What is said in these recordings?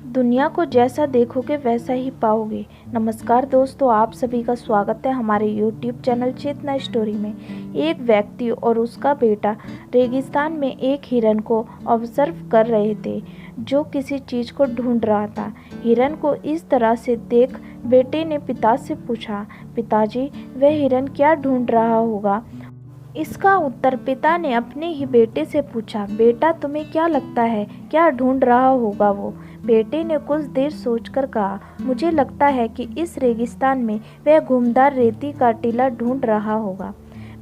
दुनिया को जैसा देखोगे वैसा ही पाओगे। नमस्कार दोस्तों, आप सभी का स्वागत है हमारे YouTube चैनल चेतना स्टोरी में। एक व्यक्ति और उसका बेटा रेगिस्तान में एक हिरन को ऑब्जर्व कर रहे थे जो किसी चीज़ को ढूंढ रहा था। हिरन को इस तरह से देख बेटे ने पिता से पूछा, पिताजी वह हिरन क्या ढूंढ रहा होगा? इसका उत्तर पिता ने अपने ही बेटे से पूछा, बेटा तुम्हें क्या लगता है क्या ढूंढ रहा होगा वो? बेटे ने कुछ देर सोचकर कहा, मुझे लगता है कि इस रेगिस्तान में वह घुमदार रेती का टीला ढूंढ रहा होगा।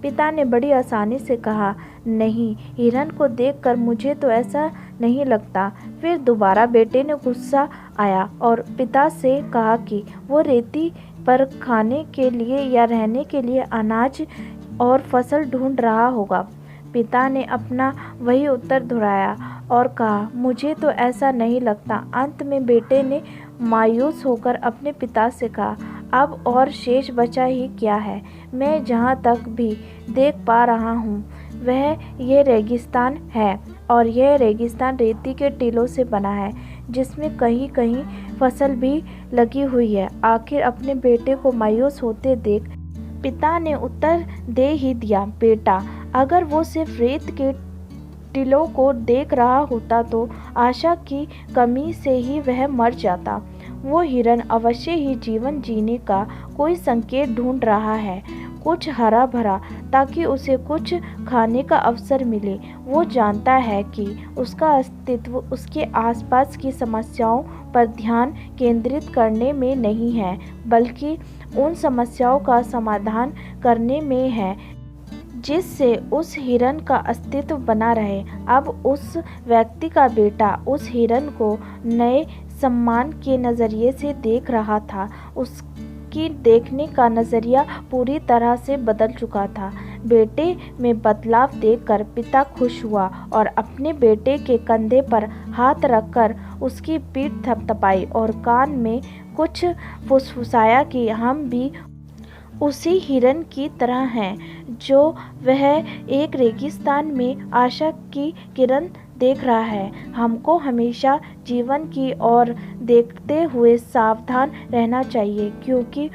पिता ने बड़ी आसानी से कहा, नहीं, हिरन को देखकर मुझे तो ऐसा नहीं लगता। फिर दोबारा बेटे ने गुस्सा आया और पिता से कहा कि वो रेती पर खाने के लिए या रहने के लिए अनाज और फसल ढूंढ रहा होगा। पिता ने अपना वही उत्तर दोहराया और कहा, मुझे तो ऐसा नहीं लगता। अंत में बेटे ने मायूस होकर अपने पिता से कहा, अब और शेष बचा ही क्या है? मैं जहाँ तक भी देख पा रहा हूँ वह यह रेगिस्तान है और यह रेगिस्तान रेती के टीलों से बना है जिसमें कहीं कहीं फसल भी लगी हुई है। आखिर अपने बेटे को मायूस होते देख पिता ने उत्तर दे ही दिया, बेटा अगर वो सिर्फ रेत के टीलों को देख रहा होता तो आशा की कमी से ही वह मर जाता। वो हिरन अवश्य ही जीवन जीने का कोई संकेत ढूंढ रहा है, कुछ हरा भरा, ताकि उसे कुछ खाने का अवसर मिले। वो जानता है कि उसका अस्तित्व उसके आसपास की समस्याओं पर ध्यान केंद्रित करने में नहीं है, बल्कि उन समस्याओं का समाधान करने में है जिससे उस हिरन का अस्तित्व बना रहे। अब उस व्यक्ति का बेटा उस हिरन को नए सम्मान के नज़रिए से देख रहा था। उसकी देखने का नज़रिया पूरी तरह से बदल चुका था। बेटे में बदलाव देखकर पिता खुश हुआ और अपने बेटे के कंधे पर हाथ रखकर उसकी पीठ थपथपाई और कान में कुछ फुसफुसाया कि हम भी उसी हिरन की तरह हैं जो वह एक रेगिस्तान में आशा की किरण देख रहा है। हमको हमेशा जीवन की ओर देखते हुए सावधान रहना चाहिए, क्योंकि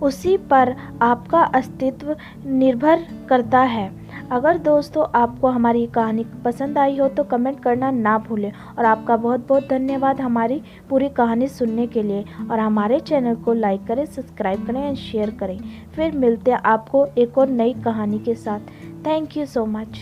उसी पर आपका अस्तित्व निर्भर करता है। अगर दोस्तों आपको हमारी कहानी पसंद आई हो तो कमेंट करना ना भूलें और आपका बहुत बहुत धन्यवाद हमारी पूरी कहानी सुनने के लिए। और हमारे चैनल को लाइक करें, सब्सक्राइब करें और शेयर करें। फिर मिलते हैं आपको एक और नई कहानी के साथ। Thank you so much.